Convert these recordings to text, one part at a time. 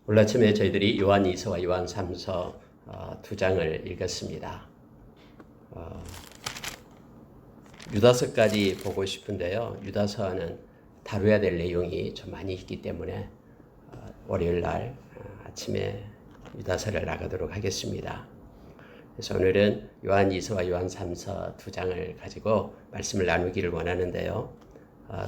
오늘 아침에 저희들이 요한 2서와 요한 3서 두 장을 읽었습니다. 유다서까지 보고 싶은데요. 유다서는 다뤄야 될 내용이 좀 많이 있기 때문에 월요일 날 아침에 유다서를 나가도록 하겠습니다. 그래서 오늘은 요한 2서와 요한 3서 두 장을 가지고 말씀을 나누기를 원하는데요.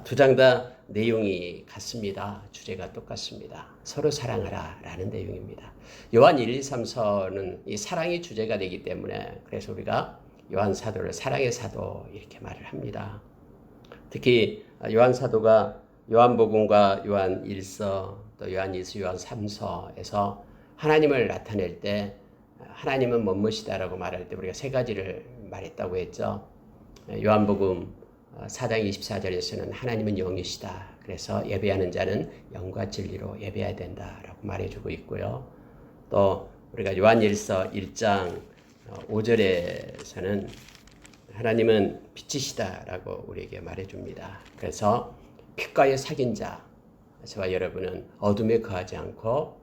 두 장 다 내용이 같습니다. 주제가 똑같습니다. 서로 사랑하라 라는 내용입니다. 요한 1, 2, 3서는 이 사랑이 주제가 되기 때문에 그래서 우리가 요한 사도를 사랑의 사도 이렇게 말을 합니다. 특히 요한 사도가 요한복음과 요한 1서 또 요한 2서, 요한 3서에서 하나님을 나타낼 때 하나님은 무엇이다라고 말할 때 우리가 세 가지를 말했다고 했죠. 요한복음 4장 24절에서는 하나님은 영이시다. 그래서 예배하는 자는 영과 진리로 예배해야 된다라고 말해주고 있고요. 또 우리가 요한 1서 1장 5절에서는 하나님은 빛이시다라고 우리에게 말해줍니다. 그래서 빛과의 사귐 자, 저와 여러분은 어둠에 거하지 않고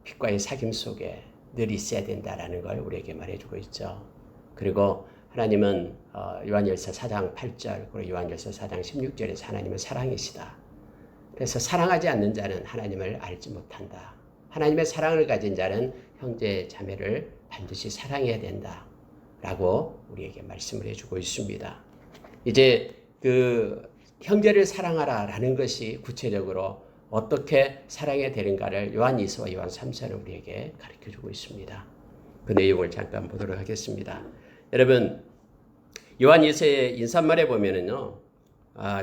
빛과의 사귐 속에 늘 있어야 된다라는 걸 우리에게 말해주고 있죠. 그리고 하나님은 요한일서 4장 8절 그리고 요한일서 4장 16절에서 하나님은 사랑이시다. 그래서 사랑하지 않는 자는 하나님을 알지 못한다. 하나님의 사랑을 가진 자는 형제 자매를 반드시 사랑해야 된다. 라고 우리에게 말씀을 해주고 있습니다. 이제 그 형제를 사랑하라 라는 것이 구체적으로 어떻게 사랑해야 되는가를 요한 2서와 요한 3서는 우리에게 가르쳐주고 있습니다. 그 내용을 잠깐 보도록 하겠습니다. 여러분, 요한 2서의 인사말에 보면은요,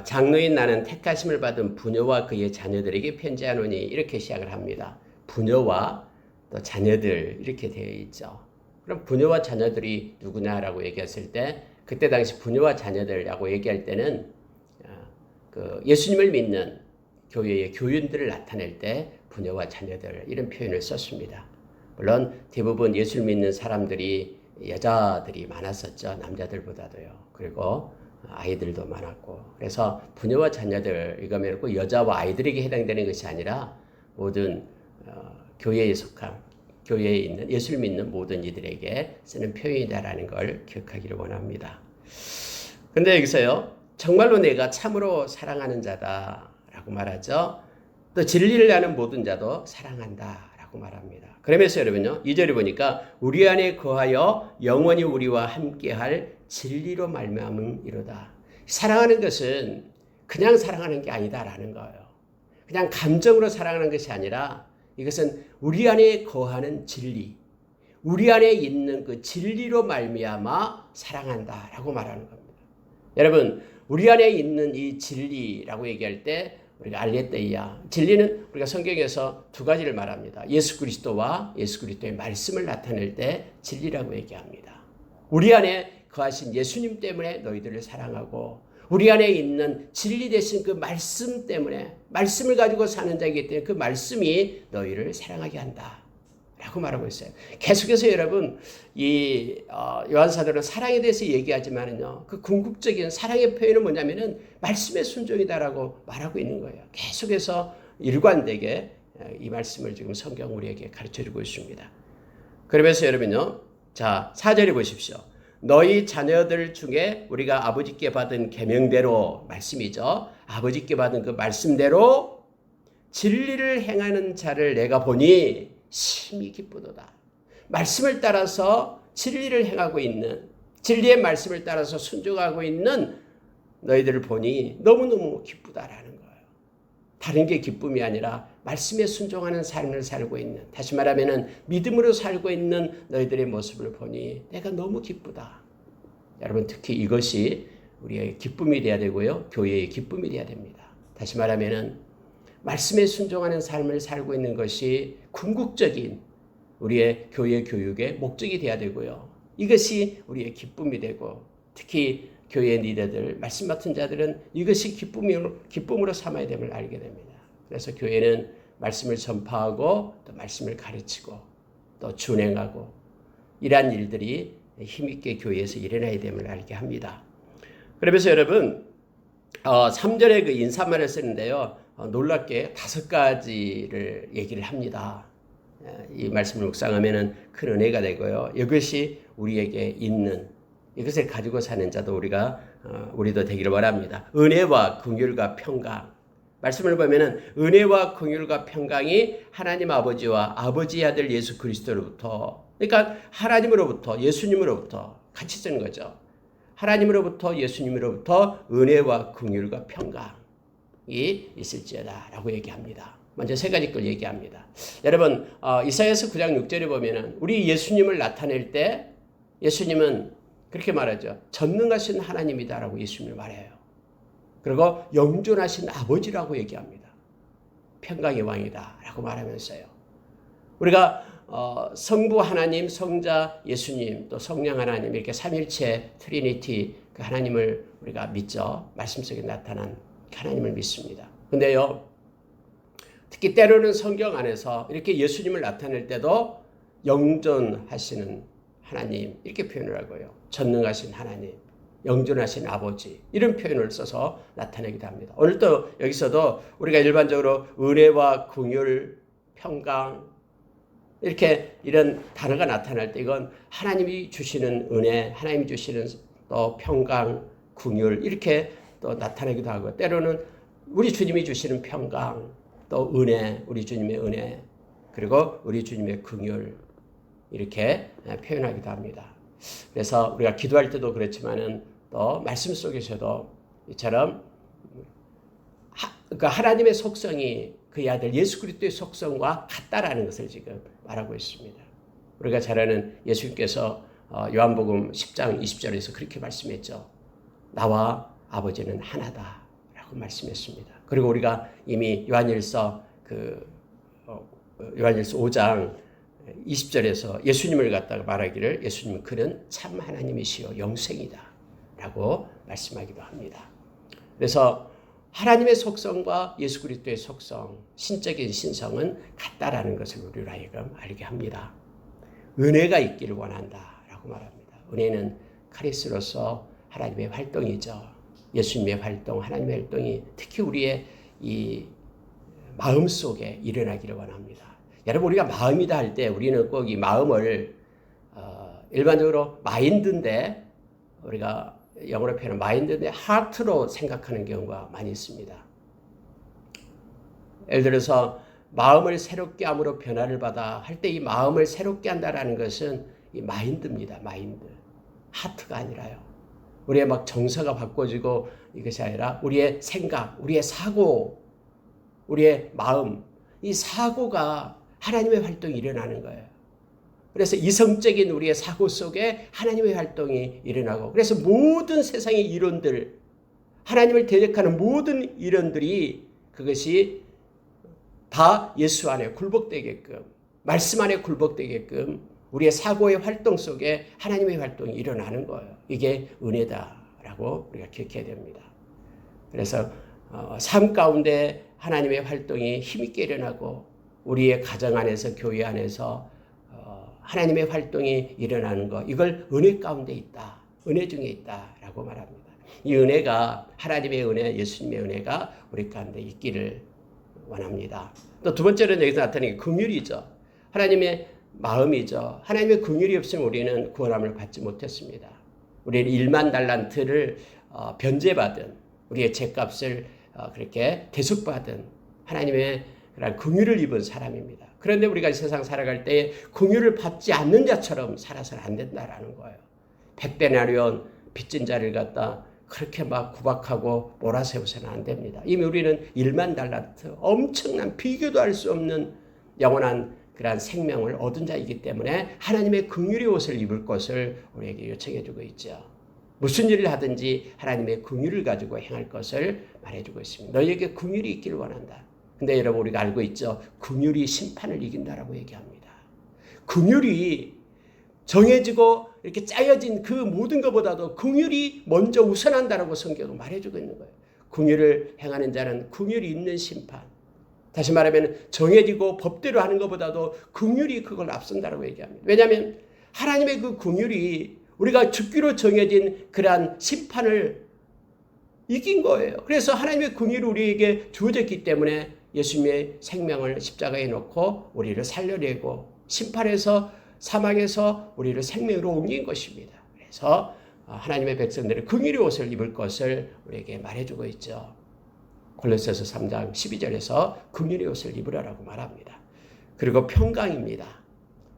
장로인 나는 택하심을 받은 부녀와 그의 자녀들에게 편지하노니 이렇게 시작을 합니다. 부녀와 또 자녀들 이렇게 되어 있죠. 그럼 부녀와 자녀들이 누구냐라고 얘기했을 때 그때 당시 부녀와 자녀들이라고 얘기할 때는 그 예수님을 믿는 교회의 교인들을 나타낼 때 부녀와 자녀들 이런 표현을 썼습니다. 물론 대부분 예수를 믿는 사람들이 여자들이 많았었죠. 남자들보다도요. 그리고 아이들도 많았고 그래서 부녀와 자녀들 이거면 꼭 여자와 아이들에게 해당되는 것이 아니라 모든 교회에 속한 교회에 있는 예수를 믿는 모든 이들에게 쓰는 표현이다라는 걸 기억하기를 원합니다. 근데 여기서요. 정말로 내가 참으로 사랑하는 자다라고 말하죠. 또 진리를 아는 모든 자도 사랑한다. 라고 말합니다. 그러면서 여러분요, 2절에 보니까 우리 안에 거하여 영원히 우리와 함께할 진리로 말미암음이로다. 사랑하는 것은 그냥 사랑하는 게 아니다라는 거예요. 그냥 감정으로 사랑하는 것이 아니라 이것은 우리 안에 거하는 진리, 우리 안에 있는 그 진리로 말미암아 사랑한다라고 말하는 겁니다. 여러분, 우리 안에 있는 이 진리라고 얘기할 때 우리가 알레theia, 진리는 우리가 성경에서 두 가지를 말합니다. 예수 그리스도와 예수 그리스도의 말씀을 나타낼 때 진리라고 얘기합니다. 우리 안에 거하신 예수님 때문에 너희들을 사랑하고 우리 안에 있는 진리 되신 그 말씀 때문에 말씀을 가지고 사는 자이기 때문에 그 말씀이 너희를 사랑하게 한다. 라고 말하고 있어요. 계속해서 여러분 이 요한사도는 사랑에 대해서 얘기하지만은요. 그 궁극적인 사랑의 표현은 뭐냐면은 말씀의 순종이다라고 말하고 있는 거예요. 계속해서 일관되게 이 말씀을 지금 성경 우리에게 가르쳐주고 있습니다. 그러면서 여러분요. 자, 4절에 보십시오. 너희 자녀들 중에 우리가 아버지께 받은 계명대로 말씀이죠. 아버지께 받은 그 말씀대로 진리를 행하는 자를 내가 보니 심히 기쁘도다. 말씀을 따라서 진리를 행하고 있는 진리의 말씀을 따라서 순종하고 있는 너희들을 보니 너무너무 기쁘다라는 거예요. 다른 게 기쁨이 아니라 말씀에 순종하는 삶을 살고 있는 다시 말하면 믿음으로 살고 있는 너희들의 모습을 보니 내가 너무 기쁘다. 여러분 특히 이것이 우리의 기쁨이 되어야 되고요. 교회의 기쁨이 되어야 됩니다. 다시 말하면 말씀에 순종하는 삶을 살고 있는 것이 궁극적인 우리의 교회 교육의 목적이 되어야 되고요. 이것이 우리의 기쁨이 되고 특히 교회의 리더들, 말씀 맡은 자들은 이것이 기쁨으로 삼아야 됨을 알게 됩니다. 그래서 교회는 말씀을 전파하고 또 말씀을 가르치고 또 준행하고 이러한 일들이 힘있게 교회에서 일어나야 됨을 알게 합니다. 그러면서 여러분 3절에 그 인사말을 쓰는데요. 놀랍게 5가지를 얘기를 합니다. 이 말씀을 묵상하면 큰 은혜가 되고요. 이것이 우리에게 있는, 이것을 가지고 사는 자도 우리도 되기를 바랍니다. 은혜와 긍휼과 평강. 말씀을 보면은 은혜와 긍휼과 평강이 하나님 아버지와 아버지의 아들 예수 그리스도로부터, 그러니까 하나님으로부터, 예수님으로부터 같이 쓰는 거죠. 하나님으로부터, 예수님으로부터 은혜와 긍휼과 평강이 있을지어다 라고 얘기합니다. 먼저 3가지 걸 얘기합니다. 여러분, 이사야서 9장 6절에 보면은 우리 예수님을 나타낼 때 예수님은 그렇게 말하죠. 전능하신 하나님이다라고 예수님을 말해요. 그리고 영존하신 아버지라고 얘기합니다. 평강의 왕이다라고 말하면서요. 우리가 성부 하나님, 성자 예수님, 또 성령 하나님 이렇게 삼일체 트리니티 그 하나님을 우리가 믿죠. 말씀 속에 나타난 하나님을 믿습니다. 근데요, 특히 때로는 성경 안에서 이렇게 예수님을 나타낼 때도 영존하시는 하나님 이렇게 표현을 하고요. 전능하신 하나님, 영존하신 아버지 이런 표현을 써서 나타내기도 합니다. 오늘도 여기서도 우리가 일반적으로 은혜와 긍휼, 평강 이렇게 이런 단어가 나타날 때 이건 하나님이 주시는 은혜, 하나님이 주시는 또 평강, 긍휼 이렇게 또 나타내기도 하고 때로는 우리 주님이 주시는 평강, 또 은혜, 우리 주님의 은혜, 그리고 우리 주님의 긍휼 이렇게 표현하기도 합니다. 그래서 우리가 기도할 때도 그렇지만은 또 말씀 속에서도 이처럼 하나님의 속성이 그의 아들 예수 그리스도의 속성과 같다라는 것을 지금 말하고 있습니다. 우리가 잘 아는 예수님께서 요한복음 10장 20절에서 그렇게 말씀했죠. 나와 아버지는 하나다라고 말씀했습니다. 그리고 우리가 이미 요한일서 5장 20절에서 예수님을 갖다가 말하기를 예수님은 그는 참 하나님이시요 영생이다 라고 말씀하기도 합니다. 그래서 하나님의 속성과 예수 그리스도의 속성, 신적인 신성은 같다라는 것을 우리로 하여금 알게 합니다. 은혜가 있기를 원한다 라고 말합니다. 은혜는 카리스로서 하나님의 활동이죠. 예수님의 활동, 하나님의 활동이 특히 우리의 이 마음속에 일어나기를 원합니다. 여러분 우리가 마음이다 할 때 우리는 꼭 이 마음을 일반적으로 마인드인데 우리가 영어로 표현은 마인드인데 하트로 생각하는 경우가 많이 있습니다. 예를 들어서 마음을 새롭게 함으로 변화를 받아 할 때 이 마음을 새롭게 한다라는 것은 이 마인드입니다. 마인드. 하트가 아니라요. 우리의 막 정서가 바꿔지고 이것이 아니라 우리의 생각, 우리의 사고, 우리의 마음, 이 사고가 하나님의 활동이 일어나는 거예요. 그래서 이성적인 우리의 사고 속에 하나님의 활동이 일어나고 그래서 모든 세상의 이론들, 하나님을 대적하는 모든 이론들이 그것이 다 예수 안에 굴복되게끔, 말씀 안에 굴복되게끔 우리의 사고의 활동 속에 하나님의 활동이 일어나는 거예요. 이게 은혜다라고 우리가 기억해야 됩니다. 그래서 삶 가운데 하나님의 활동이 힘있게 일어나고 우리의 가정 안에서 교회 안에서 하나님의 활동이 일어나는 것 이걸 은혜 가운데 있다. 은혜 중에 있다라고 말합니다. 이 은혜가 하나님의 은혜, 예수님의 은혜가 우리 가운데 있기를 원합니다. 또 두 번째로는 여기서 나타나는 게 긍휼이죠. 하나님의 마음이죠. 하나님의 긍휼이 없으면 우리는 구원함을 받지 못했습니다. 우리는 1만 달란트를 변제받은 우리의 죄값을 그렇게 대속받은 하나님의 그런 긍휼을 입은 사람입니다. 그런데 우리가 세상 살아갈 때 긍휼을 받지 않는 자처럼 살아서는 안 된다라는 거예요. 백배나리온 빚진 자를 갖다 그렇게 막 구박하고 몰아세우서는 안 됩니다. 이미 우리는 1만 달란트 엄청난 비교도 할 수 없는 영원한 그러한 생명을 얻은 자이기 때문에 하나님의 긍휼의 옷을 입을 것을 우리에게 요청해 주고 있죠. 무슨 일을 하든지 하나님의 긍휼을 가지고 행할 것을 말해주고 있습니다. 너희에게 긍휼이 있기를 원한다. 근데 여러분 우리가 알고 있죠. 긍휼이 심판을 이긴다라고 얘기합니다. 긍휼이 정해지고 이렇게 짜여진 그 모든 것보다도 긍휼이 먼저 우선한다라고 성경은 말해주고 있는 거예요. 긍휼을 행하는 자는 긍휼이 있는 심판. 다시 말하면 정해지고 법대로 하는 것보다도 긍휼이 그걸 앞선다라고 얘기합니다. 왜냐하면 하나님의 그 긍휼이 우리가 죽기로 정해진 그러한 심판을 이긴 거예요. 그래서 하나님의 긍휼이 우리에게 주어졌기 때문에 예수님의 생명을 십자가에 놓고 우리를 살려내고 심판에서 사망에서 우리를 생명으로 옮긴 것입니다. 그래서 하나님의 백성들은 긍휼의 옷을 입을 것을 우리에게 말해주고 있죠. 골로새서 3장 12절에서 긍휼의 옷을 입으라고 말합니다. 그리고 평강입니다.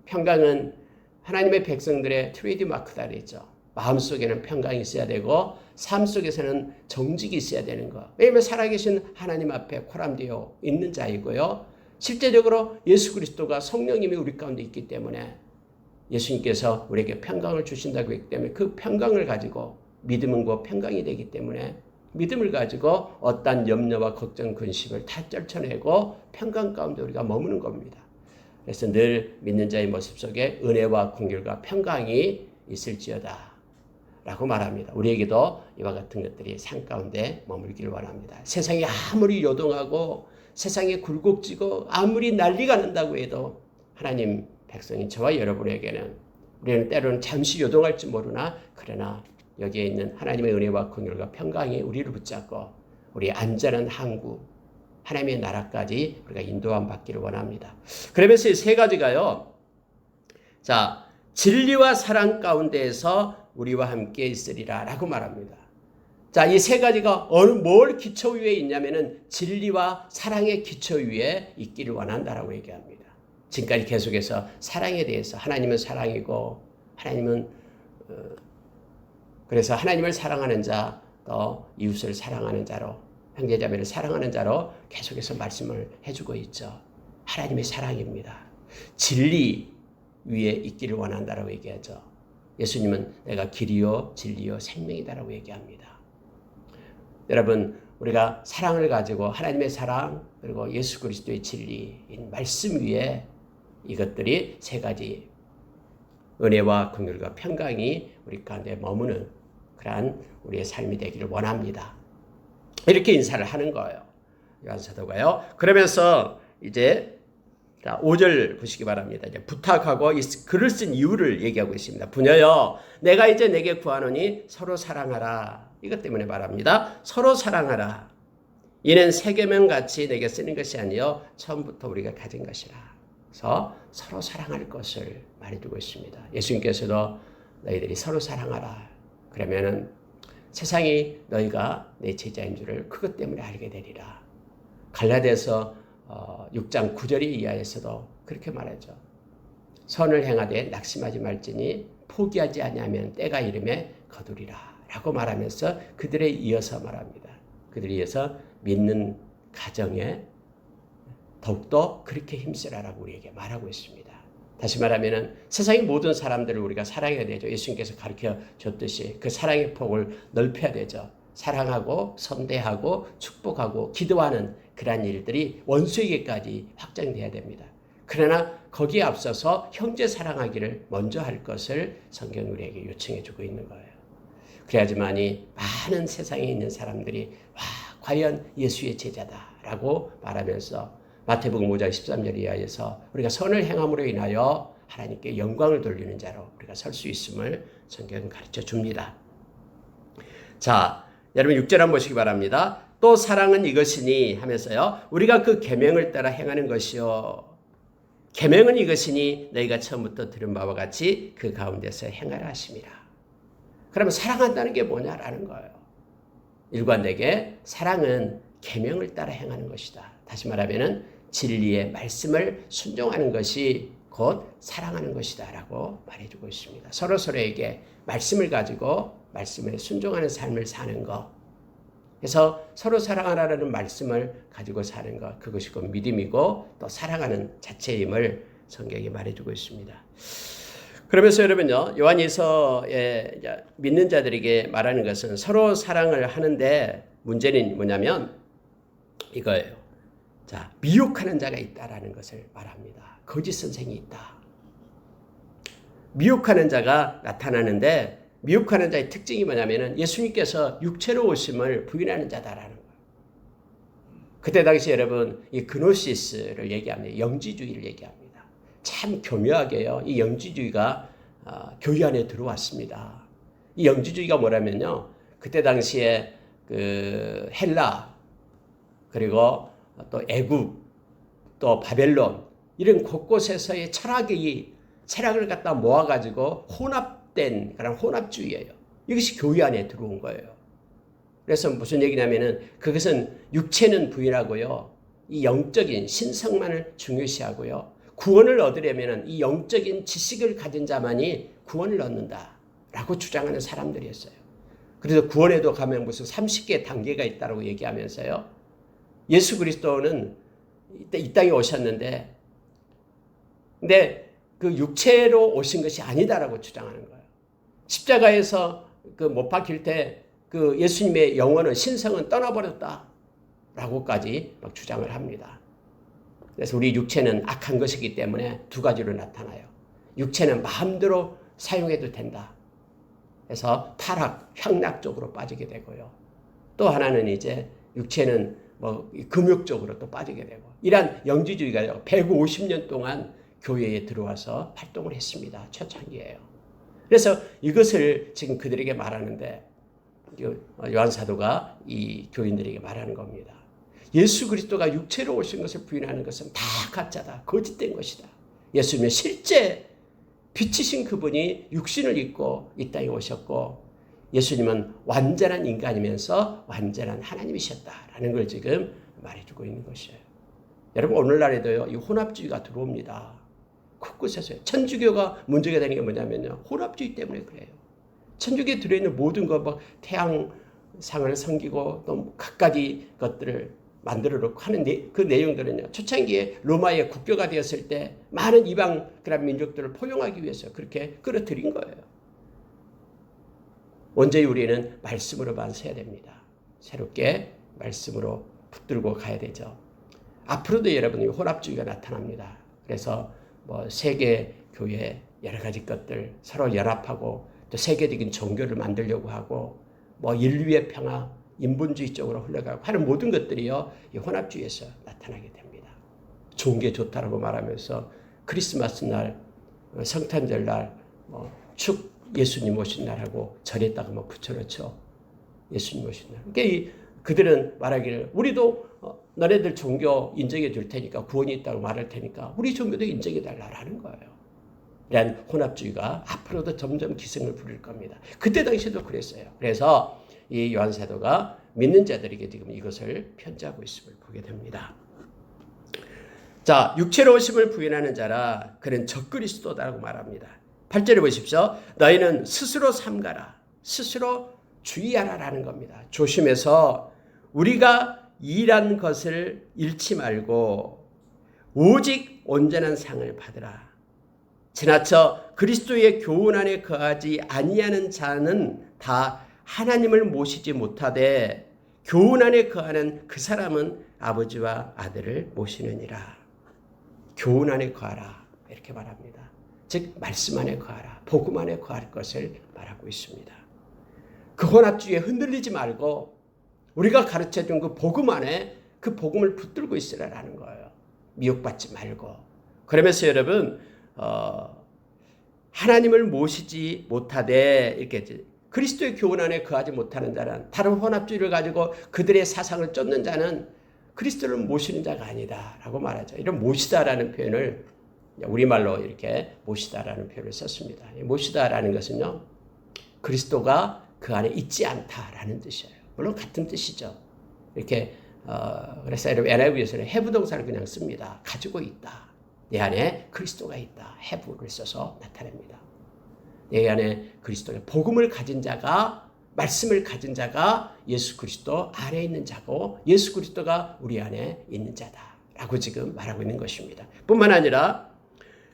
평강은 하나님의 백성들의 트레이드마크다 그랬죠. 마음속에는 평강이 있어야 되고 삶 속에서는 정직이 있어야 되는 것. 왜냐하면 살아계신 하나님 앞에 코람되어 있는 자이고요. 실제적으로 예수 그리스도가 성령님이 우리 가운데 있기 때문에 예수님께서 우리에게 평강을 주신다고 했기 때문에 그 평강을 가지고 믿음은 곧 평강이 되기 때문에 믿음을 가지고 어떠한 염려와 걱정, 근심을 다 떨쳐내고 평강 가운데 우리가 머무는 겁니다. 그래서 늘 믿는 자의 모습 속에 은혜와 긍휼과 평강이 있을지어다 라고 말합니다. 우리에게도 이와 같은 것들이 삶 가운데 머물기를 원합니다. 세상이 아무리 요동하고 세상에 굴곡지고 아무리 난리가 난다고 해도 하나님 백성인 저와 여러분에게는 우리는 때로는 잠시 요동할지 모르나 그러나 여기에 있는 하나님의 은혜와 긍휼과 평강이 우리를 붙잡고 우리 안전한 항구 하나님의 나라까지 우리가 인도함 받기를 원합니다. 그러면서 이 세 가지가요. 자, 진리와 사랑 가운데에서 우리와 함께 있으리라 라고 말합니다. 자, 이 세 가지가 뭘 기초 위에 있냐면은 진리와 사랑의 기초 위에 있기를 원한다라고 얘기합니다. 지금까지 계속해서 사랑에 대해서 하나님은 사랑이고 하나님은 그래서 하나님을 사랑하는 자 또 이웃을 사랑하는 자로 형제자매를 사랑하는 자로 계속해서 말씀을 해주고 있죠. 하나님의 사랑입니다. 진리 위에 있기를 원한다라고 얘기하죠. 예수님은 내가 길이요 진리요 생명이다라고 얘기합니다. 여러분 우리가 사랑을 가지고 하나님의 사랑 그리고 예수 그리스도의 진리인 말씀 위에 이것들이 세 가지 은혜와 긍휼과 평강이 우리 가운데 머무는 그러한 우리의 삶이 되기를 원합니다. 이렇게 인사를 하는 거예요. 요한 사도가요. 그러면서 이제 5절 보시기 바랍니다. 이제 부탁하고 글을 쓴 이유를 얘기하고 있습니다. 부녀여, 내가 이제 내게 구하노니 서로 사랑하라. 이것 때문에 말합니다. 서로 사랑하라. 이는 세계명 같이 내게 쓰는 것이 아니요 처음부터 우리가 가진 것이라. 그래서 서로 사랑할 것을 말해주고 있습니다. 예수님께서도 너희들이 서로 사랑하라. 그러면은 세상이 너희가 내 제자인 줄을 그것 때문에 알게 되리라. 갈라디아서 6장 9절 이하에서도 그렇게 말하죠. 선을 행하되 낙심하지 말지니 포기하지 아니하면 때가 이름에 거두리라 라고 말하면서 그들에 이어서 말합니다. 그들에 이어서 믿는 가정에 더욱더 그렇게 힘쓰라라고 우리에게 말하고 있습니다. 다시 말하면 세상의 모든 사람들을 우리가 사랑해야 되죠. 예수님께서 가르쳐 줬듯이 그 사랑의 폭을 넓혀야 되죠. 사랑하고 선대하고 축복하고 기도하는 그러한 일들이 원수에게까지 확장돼야 됩니다. 그러나 거기에 앞서서 형제 사랑하기를 먼저 할 것을 성경이 우리에게 요청해 주고 있는 거예요. 그래야지만이 많은 세상에 있는 사람들이 와 과연 예수의 제자다라고 말하면서 마태복음 5장 13절 이하에서 우리가 선을 행함으로 인하여 하나님께 영광을 돌리는 자로 우리가 설 수 있음을 성경은 가르쳐 줍니다. 자, 여러분 6절 한번 보시기 바랍니다. 또 사랑은 이것이니 하면서요. 우리가 그 계명을 따라 행하는 것이요. 계명은 이것이니 너희가 처음부터 들은 바와 같이 그 가운데서 행하라 하심이라. 그러면 사랑한다는 게 뭐냐라는 거예요. 일관되게 사랑은 계명을 따라 행하는 것이다. 다시 말하면은 진리의 말씀을 순종하는 것이 곧 사랑하는 것이다 라고 말해주고 있습니다. 서로서로에게 말씀을 가지고 말씀에 순종하는 삶을 사는 것. 그래서 서로 사랑하라는 말씀을 가지고 사는 것. 그것이 곧 믿음이고 또 사랑하는 자체임을 성경이 말해주고 있습니다. 그러면서 여러분요. 요한일서에 믿는 자들에게 말하는 것은 서로 사랑을 하는데 문제는 뭐냐면 이거예요. 자, 미혹하는 자가 있다라는 것을 말합니다. 거짓 선생이 있다. 미혹하는 자가 나타나는데 미혹하는 자의 특징이 뭐냐면은 예수님께서 육체로 오심을 부인하는 자다라는 거예요. 그때 당시 여러분 이 그노시스를 얘기합니다. 영지주의를 얘기합니다. 참 교묘하게요. 이 영지주의가 교회 안에 들어왔습니다. 이 영지주의가 뭐라면요. 그때 당시에 그 헬라, 그리고 또 애굽, 또 바벨론, 이런 곳곳에서의 철학을 갖다 모아가지고 혼합된 그런 혼합주의예요. 이것이 교회 안에 들어온 거예요. 그래서 무슨 얘기냐면은 그것은 육체는 부인하고요, 이 영적인 신성만을 중요시하고요, 구원을 얻으려면은 이 영적인 지식을 가진 자만이 구원을 얻는다라고 주장하는 사람들이었어요. 그래서 구원에도 가면 무슨 30개 단계가 있다고 얘기하면서요, 예수 그리스도는 이 땅에 오셨는데, 근데 그 육체로 오신 것이 아니다라고 주장하는 거예요. 십자가에서 그 못 박힐 때 그 예수님의 영혼은, 신성은 떠나버렸다라고까지 막 주장을 합니다. 그래서 우리 육체는 악한 것이기 때문에 두 가지로 나타나요. 육체는 마음대로 사용해도 된다. 그래서 타락, 향락 쪽으로 빠지게 되고요. 또 하나는 이제 육체는 뭐 금욕 쪽으로 또 빠지게 되고, 이러한 영지주의가 150년 동안 교회에 들어와서 활동을 했습니다. 초창기예요. 그래서 이것을 지금 그들에게 말하는데, 요한 사도가 이 교인들에게 말하는 겁니다. 예수 그리스도가 육체로 오신 것을 부인하는 것은 다 가짜다, 거짓된 것이다. 예수님은 실제 빛이신 그분이 육신을 입고 이 땅에 오셨고, 예수님은 완전한 인간이면서 완전한 하나님이셨다라는 걸 지금 말해주고 있는 것이에요. 여러분, 오늘날에도요, 이 혼합주의가 들어옵니다. 곳곳에서요. 천주교가 문제가 되는 게 뭐냐면요, 혼합주의 때문에 그래요. 천주교에 들어있는 모든 것, 막 태양상을 섬기고 또 각가지 것들을 만들어 놓고 하는 그 내용들은요, 초창기에 로마의 국교가 되었을 때 많은 이방 그런 민족들을 포용하기 위해서 그렇게 끌어들인 거예요. 언제 우리는 말씀으로만 서야 됩니다. 새롭게 말씀으로 붙들고 가야 되죠. 앞으로도 여러분이 혼합주의가 나타납니다. 그래서 뭐 세계 교회 여러 가지 것들 서로 연합하고, 또 세계적인 종교를 만들려고 하고, 뭐 인류의 평화, 인본주의 쪽으로 흘러가고 하는 모든 것들이요, 이 혼합주의에서 나타나게 됩니다. 좋은 게 좋다라고 말하면서 크리스마스 날, 성탄절 날, 축 예수님 오신 날하고 절에다가 뭐 붙여놓죠. 예수님 오신 날. 그러니까 그들은 말하기를, 우리도 너네들 종교 인정해 줄 테니까, 구원이 있다고 말할 테니까 우리 종교도 인정해 달라라는 거예요. 이런 혼합주의가 앞으로도 점점 기승을 부릴 겁니다. 그때 당시에도 그랬어요. 그래서 이 요한 사도가 믿는 자들에게 지금 이것을 편지하고 있음을 보게 됩니다. 자, 육체로 오심을 부인하는 자라 그는 적그리스도다라고 말합니다. 8절에 보십시오. 너희는 스스로 삼가라, 스스로 주의하라라는 겁니다. 조심해서 우리가 일한 것을 잃지 말고 오직 온전한 상을 받으라. 지나쳐 그리스도의 교훈 안에 거하지 아니하는 자는 다 하나님을 모시지 못하되, 교훈 안에 거하는 그 사람은 아버지와 아들을 모시느니라. 교훈 안에 거하라, 이렇게 말합니다. 즉 말씀 안에 거하라, 복음 안에 거할 것을 말하고 있습니다. 그 혼합주의에 흔들리지 말고 우리가 가르쳐준 그 복음 안에 그 복음을 붙들고 있으라는 거예요. 미혹받지 말고. 그러면서 여러분, 하나님을 모시지 못하되, 이렇게 그리스도의 교훈 안에 거하지 못하는 자는, 다른 혼합주의를 가지고 그들의 사상을 쫓는 자는 그리스도를 모시는 자가 아니다라고 말하죠. 이런 모시다라는 표현을 우리말로 이렇게 모시다라는 표현을 썼습니다. 모시다라는 것은요, 그리스도가 그 안에 있지 않다라는 뜻이에요. 물론 같은 뜻이죠. 이렇게 그래서 여러분 NIV에서는 have 동사를 그냥 씁니다. 가지고 있다. 내 안에 그리스도가 있다. have를 써서 나타냅니다. 내 안에 그리스도의 복음을 가진 자가, 말씀을 가진 자가 예수 그리스도 안에 있는 자고, 예수 그리스도가 우리 안에 있는 자다라고 지금 말하고 있는 것입니다. 뿐만 아니라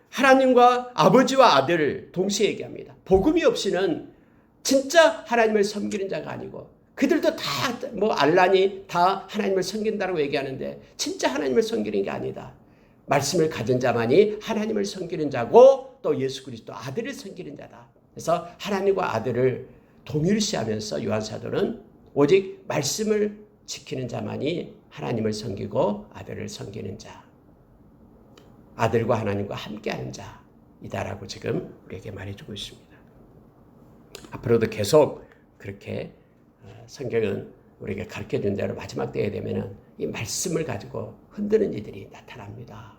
하나님과 아버지와 아들을 동시에 얘기합니다. 복음이 없이는 진짜 하나님을 섬기는 자가 아니고, 그들도 다 뭐 알라니 다 하나님을 섬긴다고 얘기하는데 진짜 하나님을 섬기는 게 아니다. 말씀을 가진 자만이 하나님을 섬기는 자고, 또 예수 그리스도 아들을 섬기는 자다. 그래서 하나님과 아들을 동일시하면서 요한 사도는 오직 말씀을 지키는 자만이 하나님을 섬기고 아들을 섬기는 자, 아들과 하나님과 함께하는 자이다라고 지금 우리에게 말해주고 있습니다. 앞으로도 계속 그렇게 성경은 우리에게 가르쳐준 대로 마지막 때에 되면은 이 말씀을 가지고 흔드는 이들이 나타납니다.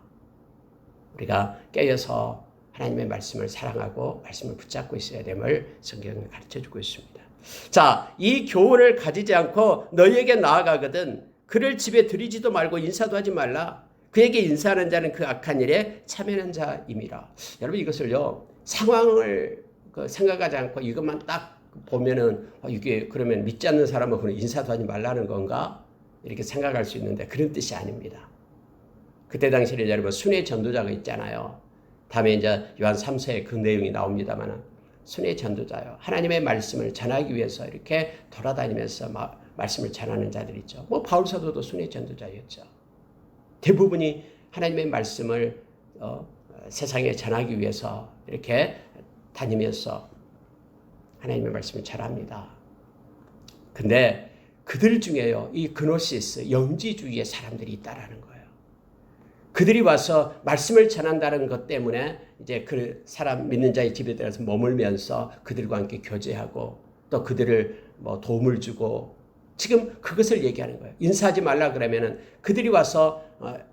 우리가 깨어서 하나님의 말씀을 사랑하고 말씀을 붙잡고 있어야 됨을 성경은 가르쳐주고 있습니다. 자, 이 교훈을 가지지 않고 너희에게 나아가거든 그를 집에 들이지도 말고 인사도 하지 말라. 그에게 인사하는 자는 그 악한 일에 참여하는 자임이라. 여러분 이것을요 상황을 생각하지 않고 이것만 딱 보면은 이게 그러면 믿지 않는 사람은 그런 인사도 하지 말라는 건가 이렇게 생각할 수 있는데 그런 뜻이 아닙니다. 그때 당시에 여러분 순회 전도자가 있잖아요. 다음에 이제 요한 3서에 그 내용이 나옵니다만 순회 전도자요. 하나님의 말씀을 전하기 위해서 이렇게 돌아다니면서 말씀을 전하는 자들 있죠. 뭐 바울 사도도 순회 전도자였죠. 대부분이 하나님의 말씀을 세상에 전하기 위해서 이렇게 다니면서 하나님의 말씀을 전합니다. 근데 그들 중에요, 이 그노시스, 영지주의의 사람들이 있다라는 거예요. 그들이 와서 말씀을 전한다는 것 때문에 이제 그 사람 믿는 자의 집에 들어가서 머물면서 그들과 함께 교제하고 또 그들을 뭐 도움을 주고 지금 그것을 얘기하는 거예요. 인사하지 말라 그러면은 그들이 와서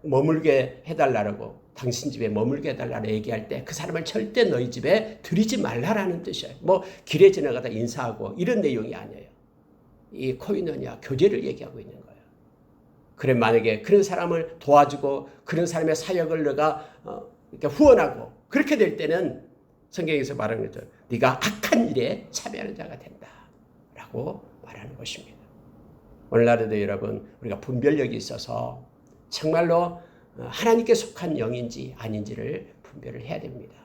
머물게 해달라고 당신 집에 머물게 해달라고 얘기할 때 그 사람을 절대 너희 집에 들이지 말라라는 뜻이에요. 뭐 길에 지나가다 인사하고 이런 내용이 아니에요. 이 코이노니아 교제를 얘기하고 있는 거예요. 그래 만약에 그런 사람을 도와주고 그런 사람의 사역을 내가 이렇게 후원하고 그렇게 될 때는 성경에서 말하는 거죠. 네가 악한 일에 참여하는 자가 된다라고 말하는 것입니다. 오늘날에도 여러분 우리가 분별력이 있어서 정말로 하나님께 속한 영인지 아닌지를 분별을 해야 됩니다.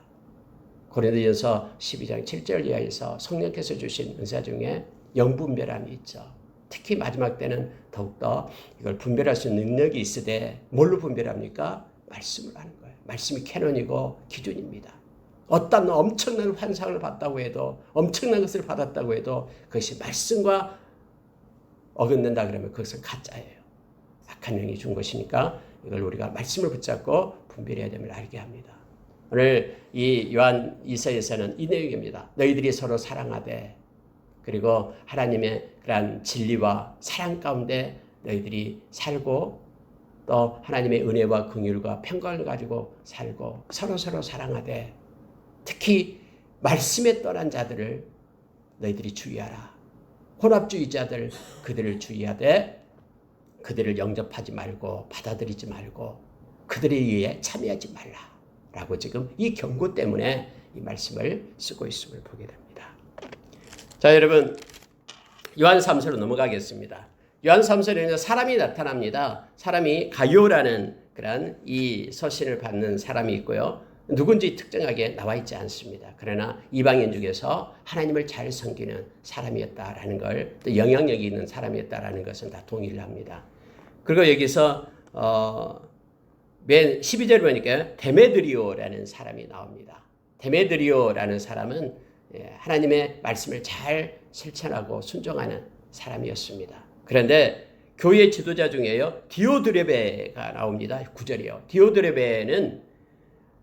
고린도전서 12장 7절 이하에서 성령께서 주신 은사 중에 영분별함이 있죠. 특히 마지막 때는 더욱더 이걸 분별할 수 있는 능력이 있으되 뭘로 분별합니까? 말씀을 하는 거예요. 말씀이 캐논이고 기준입니다. 어떤 엄청난 환상을 봤다고 해도 엄청난 것을 받았다고 해도 그것이 말씀과 어긋는다 그러면 그것은 가짜예요. 악한 영이 준 것이니까 이걸 우리가 말씀을 붙잡고 분별해야 됨을 알게 합니다. 오늘 이 요한 2서에서는 이 내용입니다. 너희들이 서로 사랑하되 그리고 하나님의 그러한 진리와 사랑 가운데 너희들이 살고 또 하나님의 은혜와 긍휼과 평강을 가지고 살고 서로 사랑하되 특히 말씀에 떠난 자들을 너희들이 주의하라. 혼합주의자들 그들을 주의하되 그들을 영접하지 말고 받아들이지 말고 그들에 의해 참여하지 말라라고 지금 이 경고 때문에 이 말씀을 쓰고 있음을 보게 됩니다. 자 여러분 요한 3서로 넘어가겠습니다. 요한 3서에는 사람이 나타납니다. 사람이 가요라는 그런 이 서신을 받는 사람이 있고요. 누군지 특정하게 나와 있지 않습니다. 그러나 이방인 중에서 하나님을 잘 섬기는 사람이었다라는 걸 또 영향력이 있는 사람이었다라는 것은 다 동의를 합니다. 그리고 여기서 맨 12절 보니까 데메드리오라는 사람이 나옵니다. 데메드리오라는 사람은 하나님의 말씀을 잘 실천하고 순종하는 사람이었습니다. 그런데 교회 지도자 중에요 디오드레베가 나옵니다. 9절이요. 디오드레베는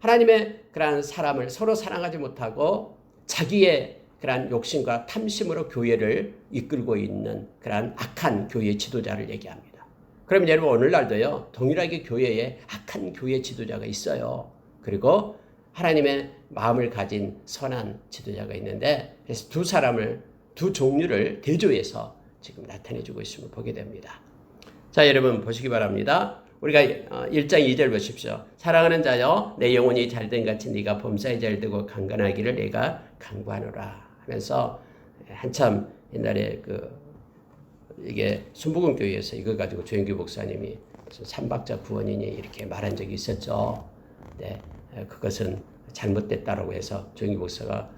하나님의 그러한 사람을 서로 사랑하지 못하고 자기의 그러한 욕심과 탐심으로 교회를 이끌고 있는 그러한 악한 교회 지도자를 얘기합니다. 그러면 여러분 오늘날도요 동일하게 교회에 악한 교회 지도자가 있어요. 그리고 하나님의 마음을 가진 선한 지도자가 있는데 그래서 두 종류를 대조해서 지금 나타내주고 있음을 보게 됩니다. 자 여러분 보시기 바랍니다. 우리가 1장 2절 보십시오. 사랑하는 자여 내 영혼이 잘된 같이 네가 범사에 잘되고 강건하기를 내가 간구하노라 하면서 한참 옛날에 이게 순복음 교회에서 이걸 가지고 조영규 목사님이 삼박자 구원이니 이렇게 말한 적이 있었죠. 네, 그것은 잘못됐다라고 해서 조영규 목사가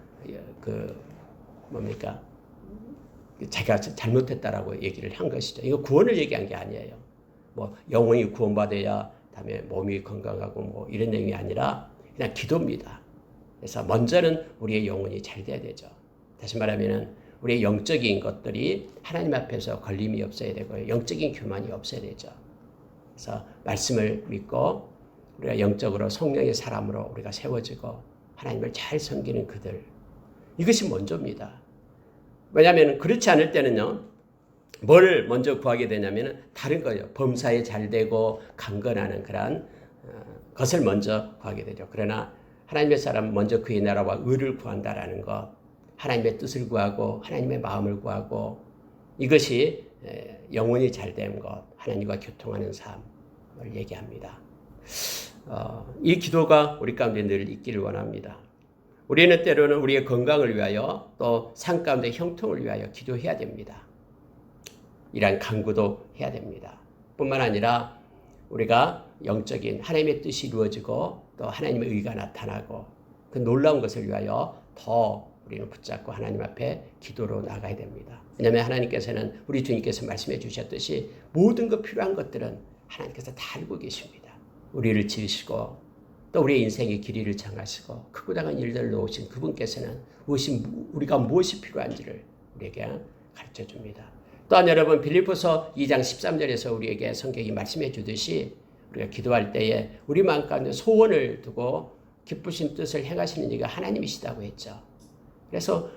자기가 잘못했다라고 얘기를 한 것이죠. 이거 구원을 얘기한 게 아니에요. 뭐 영혼이 구원받아야 다음에 몸이 건강하고 뭐 이런 내용이 아니라 그냥 기도입니다. 그래서 먼저는 우리의 영혼이 잘 돼야 되죠. 다시 말하면은 우리의 영적인 것들이 하나님 앞에서 걸림이 없어야 되고요. 영적인 교만이 없어야 되죠. 그래서 말씀을 믿고 우리가 영적으로 성령의 사람으로 우리가 세워지고 하나님을 잘 섬기는 그들 이것이 먼저입니다. 왜냐하면 그렇지 않을 때는요. 뭘 먼저 구하게 되냐면 다른 거예요. 범사에 잘 되고 강건하는 그런 것을 먼저 구하게 되죠. 그러나 하나님의 사람 먼저 그의 나라와 의를 구한다라는 것, 하나님의 뜻을 구하고 하나님의 마음을 구하고 이것이 영혼이 잘된 것, 하나님과 교통하는 삶을 얘기합니다. 이 기도가 우리 가운데 늘 있기를 원합니다. 우리는 때로는 우리의 건강을 위하여 또 삶 가운데 형통을 위하여 기도해야 됩니다. 이러한 간구도 해야 됩니다. 뿐만 아니라 우리가 영적인 하나님의 뜻이 이루어지고 또 하나님의 의가 나타나고 그 놀라운 것을 위하여 더 우리는 붙잡고 하나님 앞에 기도로 나가야 됩니다. 왜냐하면 하나님께서는 우리 주님께서 말씀해 주셨듯이 모든 것 필요한 것들은 하나님께서 다 알고 계십니다. 우리를 지으시고 또 우리의 인생의 길이를 정하시고 크고 작은 일들을 놓으신 그분께서는 우리가 무엇이 필요한지를 우리에게 가르쳐 줍니다. 또한 여러분 빌립보서 2장 13절에서 우리에게 성경이 말씀해 주듯이 우리가 기도할 때에 우리 마음 가운데 소원을 두고 기쁘신 뜻을 행하시는 이가 하나님이시다고 했죠. 그래서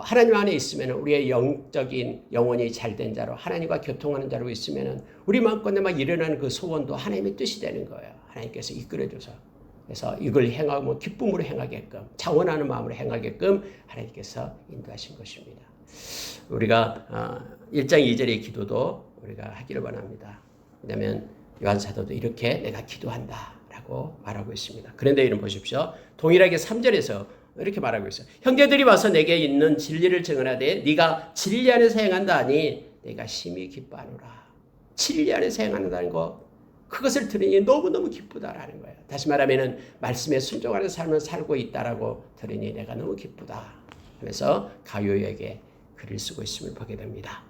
하나님 안에 있으면 우리의 영적인 영혼이 잘된 자로 하나님과 교통하는 자로 있으면 우리 마음 가운데 막 일어나는 그 소원도 하나님의 뜻이 되는 거예요. 하나님께서 이끌어줘서. 그래서 이걸 행하고 기쁨으로 행하게끔 자원하는 마음으로 행하게끔 하나님께서 인도하신 것입니다. 우리가 1장 2절의 기도도 우리가 하기를 원합니다. 왜냐하면 요한 사도도 이렇게 내가 기도한다라고 말하고 있습니다. 그런데 이런 보십시오. 동일하게 3절에서 이렇게 말하고 있어요. 형제들이 와서 내게 있는 진리를 증언하되 네가 진리 안에서 행한다 하니 내가 심히 기뻐하노라. 진리 안에서 행한다는 것 그것을 들으니 너무너무 기쁘다라는 거예요. 다시 말하면 말씀에 순종하는 삶을 살고 있다라고 들으니 내가 너무 기쁘다 하면서 가요에게 글을 쓰고 있음을 보게 됩니다.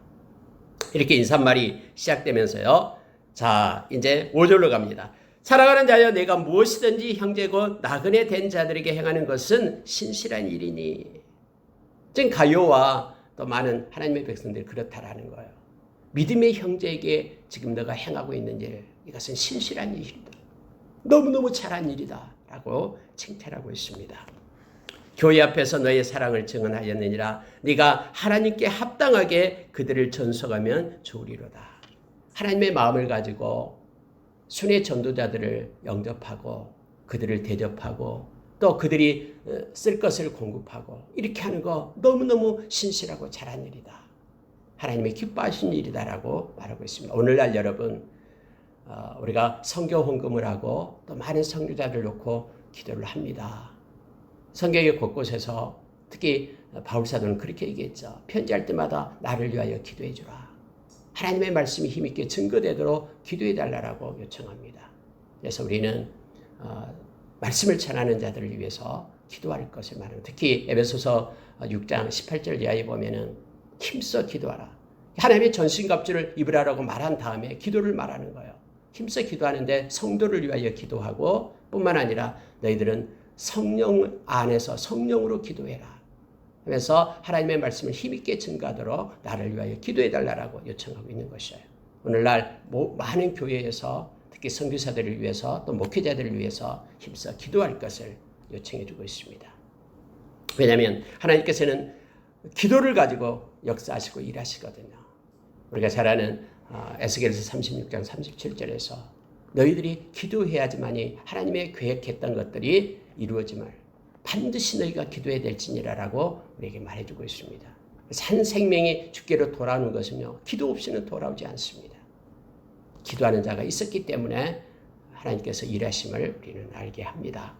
이렇게 인사말이 시작되면서요. 자, 이제 5절로 갑니다. 살아가는 자여 내가 무엇이든지 형제고 나그네 된 자들에게 행하는 것은 신실한 일이니. 지금 가요와 또 많은 하나님의 백성들이 그렇다라는 거예요. 믿음의 형제에게 지금 너가 행하고 있는 일, 이것은 신실한 일이다. 너무너무 잘한 일이다 라고 칭찬하고 있습니다. 교회 앞에서 너의 사랑을 증언하였느니라. 네가 하나님께 합당하게 그들을 전속하면 좋으리로다. 하나님의 마음을 가지고 순회 전도자들을 영접하고 그들을 대접하고 또 그들이 쓸 것을 공급하고 이렇게 하는 거 너무너무 신실하고 잘한 일이다. 하나님이 기뻐하신 일이다라고 말하고 있습니다. 오늘날 여러분 우리가 선교 헌금을 하고 또 많은 선교자들 놓고 기도를 합니다. 성경의 곳곳에서 특히 바울사도는 그렇게 얘기했죠. 편지할 때마다 나를 위하여 기도해 주라. 하나님의 말씀이 힘있게 증거되도록 기도해 달라고 요청합니다. 그래서 우리는 말씀을 전하는 자들을 위해서 기도할 것을 말합니다. 특히 에베소서 6장 18절 이하에 보면은 힘써 기도하라. 하나님의 전신갑주를 입으라라고 말한 다음에 기도를 말하는 거예요. 힘써 기도하는데 성도를 위하여 기도하고 뿐만 아니라 너희들은 성령 안에서 성령으로 기도해라 하면서 하나님의 말씀을 힘있게 증가하도록 나를 위하여 기도해 달라고 요청하고 있는 것이에요. 오늘날 많은 교회에서 특히 선교사들을 위해서 또 목회자들을 위해서 힘써 기도할 것을 요청해 주고 있습니다. 왜냐하면 하나님께서는 기도를 가지고 역사하시고 일하시거든요. 우리가 잘 아는 에스겔서 36장 37절에서 너희들이 기도해야지만이 하나님의 계획했던 것들이 이루어짐을 반드시 너희가 기도해야 될지니라라고 우리에게 말해주고 있습니다. 산 생명이 주께로 돌아오는 것은요. 기도 없이는 돌아오지 않습니다. 기도하는 자가 있었기 때문에 하나님께서 일하심을 우리는 알게 합니다.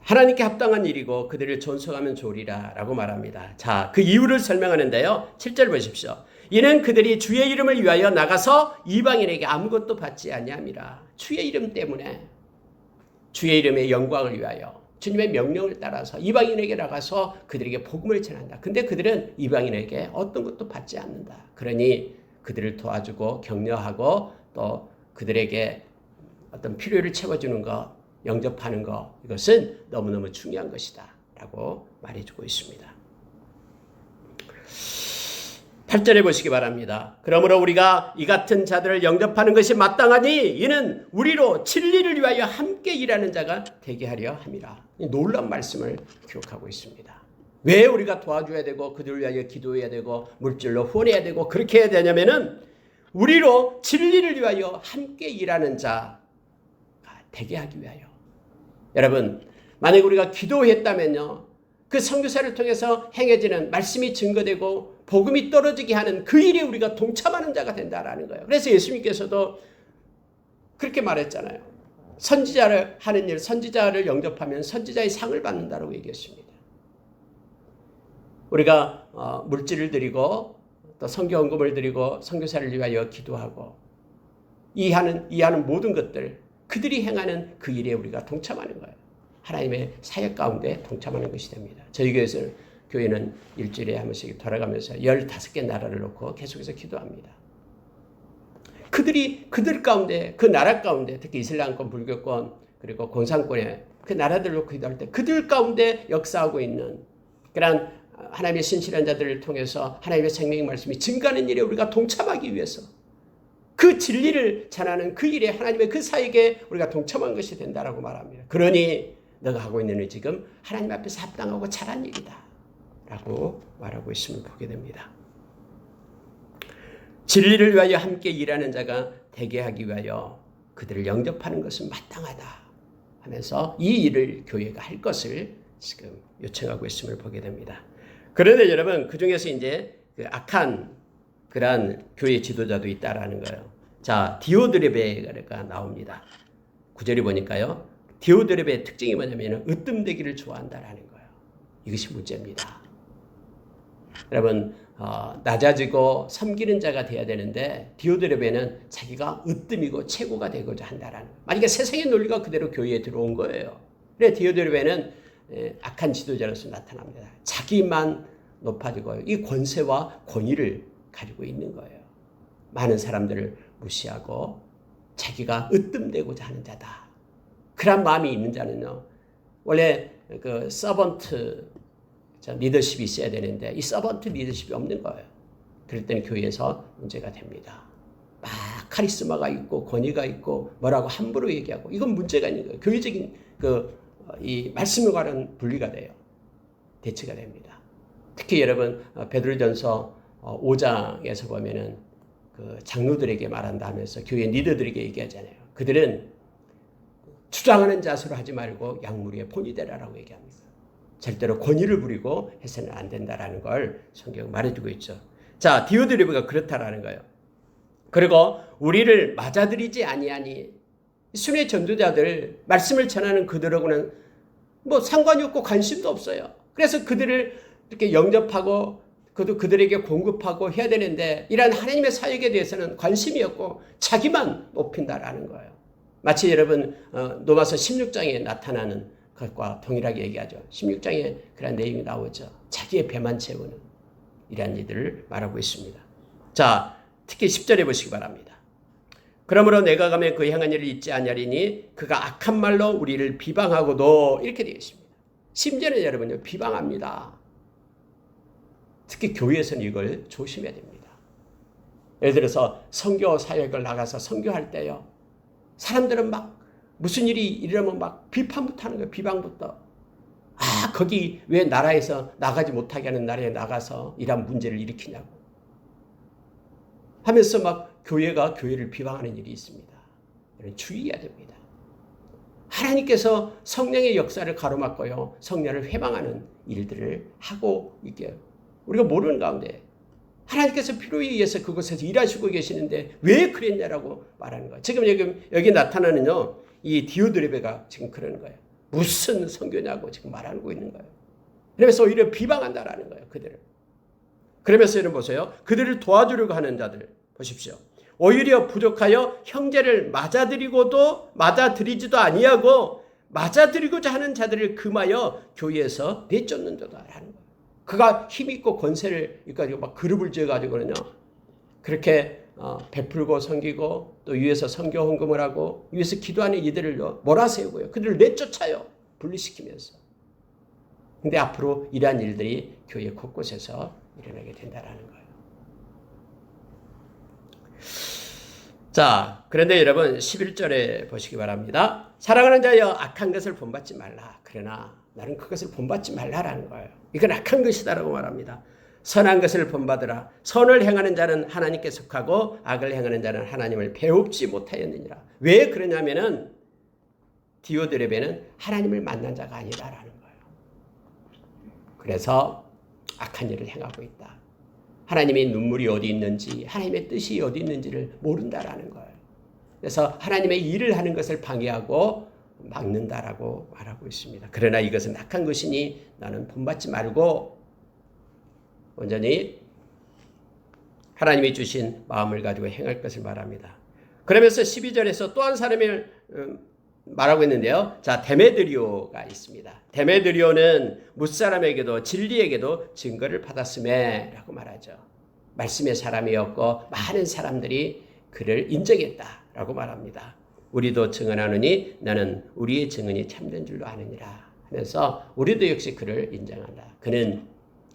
하나님께 합당한 일이고 그들을 존속하면 좋으리라 라고 말합니다. 자, 그 이유를 설명하는데요. 7절 보십시오. 이는 그들이 주의 이름을 위하여 나가서 이방인에게 아무것도 받지 아니함이라. 주의 이름 때문에 주의 이름의 영광을 위하여 주님의 명령을 따라서 이방인에게 나가서 그들에게 복음을 전한다. 근데 그들은 이방인에게 어떤 것도 받지 않는다. 그러니 그들을 도와주고 격려하고 또 그들에게 어떤 필요를 채워주는 것, 영접하는 것, 이것은 너무너무 중요한 것이다 라고 말해주고 있습니다. 8절에 보시기 바랍니다. 그러므로 우리가 이 같은 자들을 영접하는 것이 마땅하니 이는 우리로 진리를 위하여 함께 일하는 자가 되게 하려 함이라. 놀라운 말씀을 기록하고 있습니다. 왜 우리가 도와줘야 되고 그들을 위하여 기도해야 되고 물질로 후원해야 되고 그렇게 해야 되냐면은 우리로 진리를 위하여 함께 일하는 자가 되게 하기 위하여. 여러분, 만약에 우리가 기도했다면요, 그 선교사를 통해서 행해지는 말씀이 증거되고 복음이 떨어지게 하는 그 일에 우리가 동참하는 자가 된다라는 거예요. 그래서 예수님께서도 그렇게 말했잖아요. 선지자를 하는 일, 선지자를 영접하면 선지자의 상을 받는다라고 얘기했습니다. 우리가 물질을 드리고 또 선교헌금을 드리고 선교사를 위하여 기도하고 이해하는 모든 것들, 그들이 행하는 그 일에 우리가 동참하는 거예요. 하나님의 사역 가운데 동참하는 것이 됩니다. 저희 교회는 일주일에 한 번씩 돌아가면서 15개 나라를 놓고 계속해서 기도합니다. 그들 가운데, 그 나라 가운데, 특히 이슬람권, 불교권, 그리고 공산권의 그 나라들 놓고 기도할 때 그들 가운데 역사하고 있는 그런 하나님의 신실한 자들을 통해서 하나님의 생명의 말씀이 증가하는 일에 우리가 동참하기 위해서 그 진리를 전하는 그 일에 하나님의 그 사역에 우리가 동참한 것이 된다라고 말합니다. 그러니 너가 하고 있는 일 지금 하나님 앞에서 합당하고 잘한 일이다 라고 말하고 있음을 보게 됩니다. 진리를 위하여 함께 일하는 자가 되게 하기 위하여 그들을 영접하는 것은 마땅하다 하면서 이 일을 교회가 할 것을 지금 요청하고 있음을 보게 됩니다. 그런데 여러분, 그 중에서 이제 그 악한 그러한 교회 지도자도 있다라는 거예요. 자, 디오드레베가 나옵니다. 9절에 보니까요, 디오드레베의 특징이 뭐냐면 으뜸되기를 좋아한다라는 거예요. 이것이 문제입니다. 여러분, 낮아지고 섬기는 자가 돼야 되는데 디오드레베는 자기가 으뜸이고 최고가 되고자 한다라는 거예요. 만약에 세상의 논리가 그대로 교회에 들어온 거예요. 그래 디오드레베는 악한 지도자로서 나타납니다. 자기만 높아지고 이 권세와 권위를 가지고 있는 거예요. 많은 사람들을 무시하고 자기가 으뜸되고자 하는 자다. 그런 마음이 있는 자는요, 원래 그 서번트 리더십이 있어야 되는데 이 서번트 리더십이 없는 거예요. 그럴 때는 교회에서 문제가 됩니다. 막 카리스마가 있고 권위가 있고 뭐라고 함부로 얘기하고 이건 문제가 있는 거예요. 교회적인 이 말씀에 관한 분리가 돼요. 대치가 됩니다. 특히 여러분 베드로전서 5장에서 보면은 그 장로들에게 말한다 하면서 교회 리더들에게 얘기하잖아요. 그들은 주장하는 자세로 하지 말고 양무리의 본이 되라라고 얘기합니다. 절대로 권위를 부리고 해서는 안 된다라는 걸 성경 말해주고 있죠. 자, 디오드레베가 그렇다라는 거예요. 그리고 우리를 맞아들이지 아니하니 순회 전도자들 말씀을 전하는 그들하고는 뭐 상관이 없고 관심도 없어요. 그래서 그들을 이렇게 영접하고 그들에게 공급하고 해야 되는데 이러한 하나님의 사역에 대해서는 관심이 없고 자기만 높인다라는 거예요. 마치 여러분 로마서 16장에 나타나는 것과 동일하게 얘기하죠. 16장에 그런 내용이 나오죠. 자기의 배만 채우는 이러한 일들을 말하고 있습니다. 자, 특히 10절에 보시기 바랍니다. 그러므로 내가 가면 그 행한 일을 잊지 아니하리니 그가 악한 말로 우리를 비방하고도 이렇게 되어 있습니다. 심지어는 여러분요, 비방합니다. 특히 교회에서는 이걸 조심해야 됩니다. 예를 들어서 선교 사역을 나가서 선교할 때요, 사람들은 막 무슨 일이 일어나면 막 비판부터 하는 거예요. 비방부터. 거기 왜 나라에서 나가지 못하게 하는 나라에 나가서 이런 문제를 일으키냐고 하면서 막 교회가 교회를 비방하는 일이 있습니다. 주의해야 됩니다. 하나님께서 성령의 역사를 가로막고요, 성령을 회방하는 일들을 하고 있게 우리가 모르는 가운데 하나님께서 필요에 의해서 그곳에서 일하시고 계시는데 왜 그랬냐라고 말하는 거예요. 지금 여기 나타나는요, 이 디오드레베가 지금 그러는 거예요. 무슨 선교냐고 지금 말하고 있는 거예요. 그러면서 오히려 비방한다라는 거예요, 그들을. 그러면서 여러분 보세요. 그들을 도와주려고 하는 자들 보십시오. 오히려 부족하여 형제를 맞아들이지도 아니하고 맞아들이고자 하는 자들을 금하여 교회에서 내쫓는 자다라는 거예요. 그가 힘있고 권세를 가지고 막 그룹을 지어가지고는요, 그렇게 베풀고 섬기고 또 위에서 선교 헌금을 하고 위에서 기도하는 이들을요 몰아세우고요, 그들을 내쫓아요, 분리시키면서. 근데 앞으로 이러한 일들이 교회 곳곳에서 일어나게 된다라는 거예요. 자, 그런데 여러분 11절에 보시기 바랍니다. 사랑하는 자여 악한 것을 본받지 말라. 그러나 나는 그것을 본받지 말라라는 거예요. 이건 악한 것이다라고 말합니다. 선한 것을 본받으라. 선을 행하는 자는 하나님께 속하고 악을 행하는 자는 하나님을 배웁지 못하였느니라. 왜 그러냐면은 디오드레베는 하나님을 만난 자가 아니다라는 거예요. 그래서 악한 일을 행하고 있다. 하나님의 눈물이 어디 있는지, 하나님의 뜻이 어디 있는지를 모른다라는 거예요. 그래서 하나님의 일을 하는 것을 방해하고 막는다라고 말하고 있습니다. 그러나 이것은 악한 것이니 나는 본받지 말고 온전히 하나님이 주신 마음을 가지고 행할 것을 말합니다. 그러면서 12절에서 또 한 사람을 말하고 있는데요. 자, 데메드리오가 있습니다. 데메드리오는 무사람에게도 진리에게도 증거를 받았음에 라고 말하죠. 말씀의 사람이었고 많은 사람들이 그를 인정했다라고 말합니다. 우리도 증언하느니 나는 우리의 증언이 참된 줄로 아느니라 하면서 우리도 역시 그를 인정한다. 그는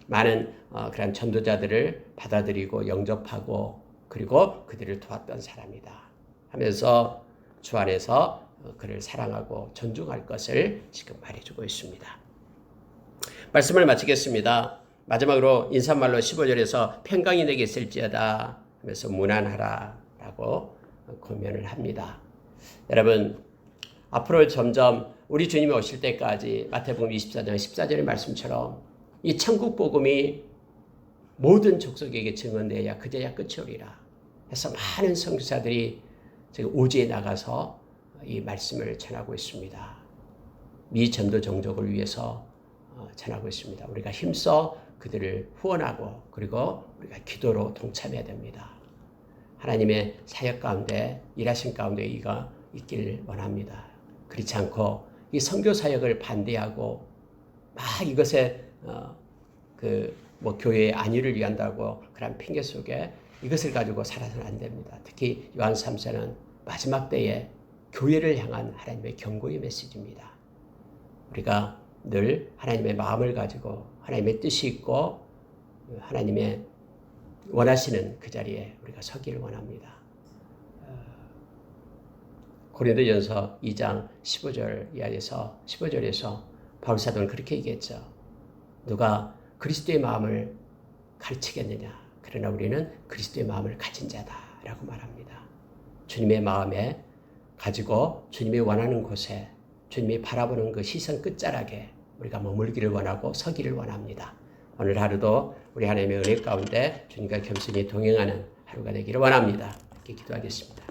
많은 그런 전도자들을 받아들이고 영접하고 그리고 그들을 도왔던 사람이다 하면서 주 안에서 그를 사랑하고 존중할 것을 지금 말해주고 있습니다. 말씀을 마치겠습니다. 마지막으로 인사말로 15절에서 평강이 내게 있을지어다 하면서 무난하라 라고 권면을 합니다. 여러분, 앞으로 점점 우리 주님이 오실 때까지 마태복음 24장 14절의 말씀처럼 이 천국 복음이 모든 족속에게 증언되어야 그제야 끝이 오리라 해서 많은 선교사들이 지금 오지에 나가서 이 말씀을 전하고 있습니다. 미 전도 종족을 위해서 전하고 있습니다. 우리가 힘써 그들을 후원하고 그리고 우리가 기도로 동참해야 됩니다. 하나님의 사역 가운데 일하신 가운데 이가 있길 원합니다. 그렇지 않고 이 선교 사역을 반대하고 막 이것에 교회의 안위를 위한다고 그런 핑계 속에 이것을 가지고 살아서는 안 됩니다. 특히 요한 3세는 마지막 때에 교회를 향한 하나님의 경고의 메시지입니다. 우리가 늘 하나님의 마음을 가지고 하나님의 뜻이 있고 하나님의 원하시는 그 자리에 우리가 서기를 원합니다. 고린도전서 2장 15절에서 바울 사도는 그렇게 얘기했죠. 누가 그리스도의 마음을 가르치겠느냐. 그러나 우리는 그리스도의 마음을 가진 자다라고 말합니다. 주님의 마음에 가지고 주님이 원하는 곳에 주님이 바라보는 그 시선 끝자락에 우리가 머물기를 원하고 서기를 원합니다. 오늘 하루도 우리 하나님의 은혜 가운데 주님과 겸손히 동행하는 하루가 되기를 원합니다. 이렇게 기도하겠습니다.